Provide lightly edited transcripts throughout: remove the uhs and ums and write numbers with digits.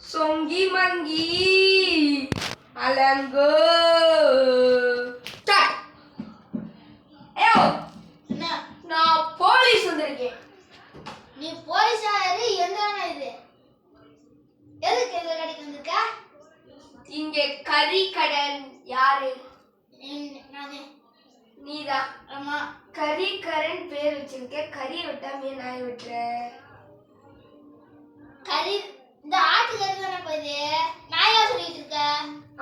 சொங்கி மங்கி அலங்கோ. நான் போலீஸ் வந்திருக்கேன். நீ போலீஸ் ஆயிரு. எந்த இது எதுக்கு எங்க கடைக்கு வந்திருக்க? இங்க கறி கடன் யாரு? நானே. நீதான். ஆமா. கறி கரன் பேர் வச்சிருக்க. கறி வெட்டாம நாய் வெட்டுற. கறி இந்த ஆட்டுக்கறி தானே போகுது. நாயா சொல்லிட்டு இருக்க?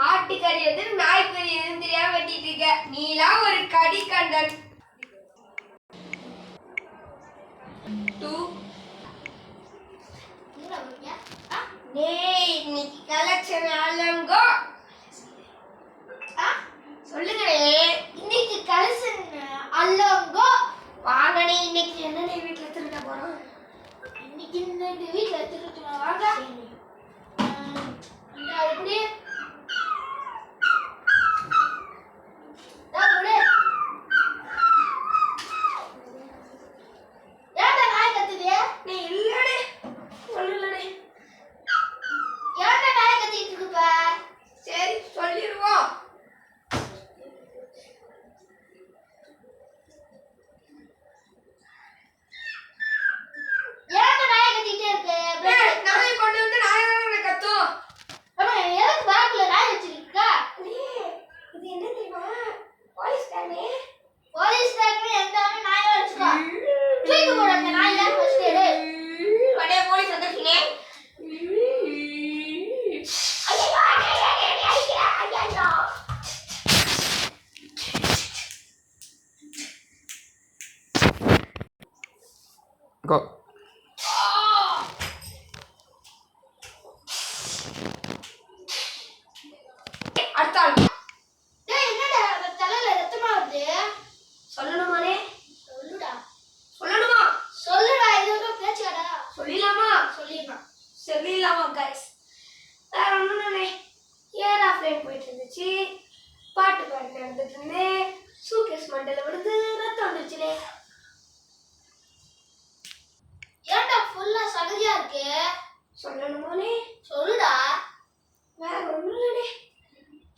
ஆட்டுக்கறி எது நாய் கறி எதுன்னு தெரியாம வெட்டிட்டு இருக்க. நீலாம் ஒரு கடி கண்டன். இன்னைக்கு கலெக்ஷன் அலங்கோ. சொல்லுங்களே. இன்னைக்கு கலெக்ஷன் அலங்கோ. வாங்கனே. இன்னைக்கு என்ன வீட்டுல திருட போறோம்? இன்னைக்கு இந்த வீட்டுல திருட்டுமா? வாங்க. எப்படி Go. சொல்லணுமானே? சொல்லுடா. சொல்லணுமா? சொல்லுடா. இது ஒரு பேச்சுடா. சொல்லிடலாமா? சொல்லிடலாம். சொல்லிடலாமா கைஸ்? வேற ஒண்ணுமே. ஏரோப்ளேன் போயிட்டு இருந்துச்சு. பாட்டு பாட்டு நடந்துட்டு இருந்தேன். சூக்கேஸ் மண்டல விழுந்து ரத்தம் வந்துருச்சுனே. ஏன்டா ஃபுல்லா சகதியா இருக்கு? சொல்லணுமானே? சொல்லுடா. வேற ஒண்ணுமே.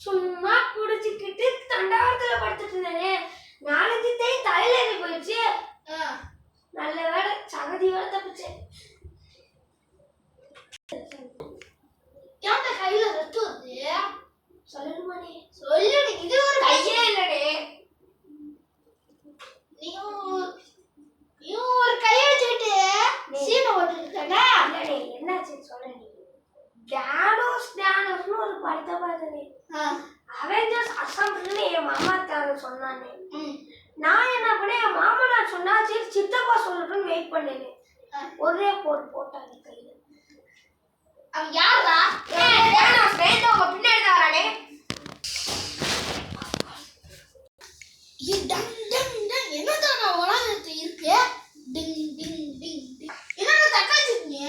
சும்மா குடிச்சுக்கிட்டு தண்டாவத்துல படுத்துட்டு இருந்தேனே. நாலஞ்சு தேய் தலையில ஏறி போயிடுச்சு. நல்ல வேலை சகதியோட தப்பிச்சேன். ஏன்டா கையில ரத்தம் வருது? சொல்லணுமானே? சொல்லுடி. இது ஒரு கையே இல்லடே. நீ ஒரு கையை வச்சுக்கிட்டு சீனை ஓட்டுருக்கா? இல்லடே, என்னாச்சுன்னு சொல்றேன். டானோஸ்னு ஒரு படத்தை பார்த்தனே. அவெஞ்சர்ஸ் அசம்பிள்னு என் மாமா தான சொன்னானே. நான் என்ன பண்ணேன், என் மாமனார் சொன்னா சரி சித்தப்பா சொல்லட்டும்னு வெயிட் பண்ணேனே. ஒரே போட்டாங்க கையில. அவன் யாரா? டானோஸ் வேண்டவங்க பின்னாடி தான் வரானே. என்னதானா உலகத்து இருக்கு? டிங் டிங் டிங் டிங். என்னடா தக்காளி சட்னி?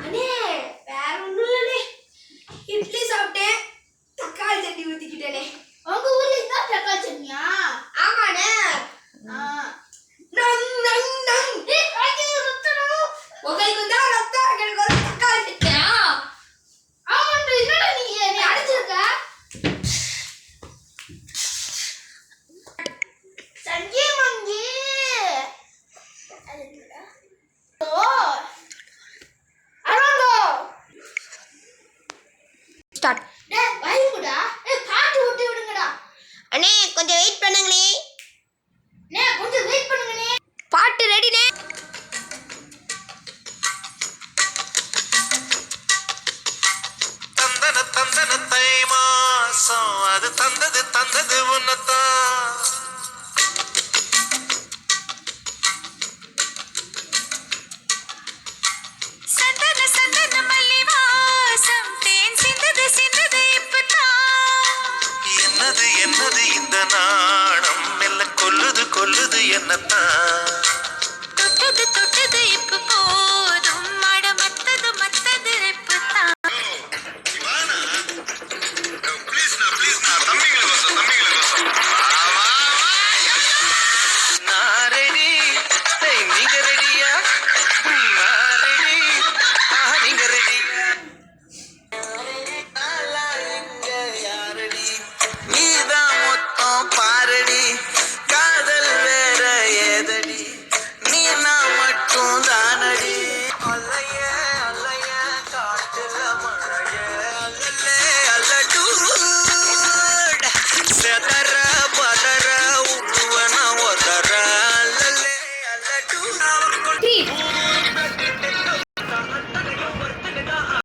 அண்ணே வேற ஒண்ணும் இல்லனே. இட்லி சாப்பிட்டேன், தக்காளி சட்னி ஊத்திக்கிட்டேனே. உங்க ஊர்ல இந்த தக்காளி சட்னியா? ஆமாண்ணே. நங் நங் நங். உங்களுக்கு தான் ரத்தம், எனக்கு ஒரு தக்காளி சட்னியா? ஆமாண்டா. என்னடா நீ அடிச்சிருக்க? சங்கி மங்கி. ஸ்டார்ட். டேய் வைங்கடா. பாட்டு ஊட்டி விடுங்கடா. அண்ணே கொஞ்சம் வெயிட் பண்ணுங்களே. கொஞ்சம் வெயிட் பண்ணுங்கனே. பாட்டு ரெடினே. தந்தன தந்தன தை மாசம் அது தந்தது உன்னை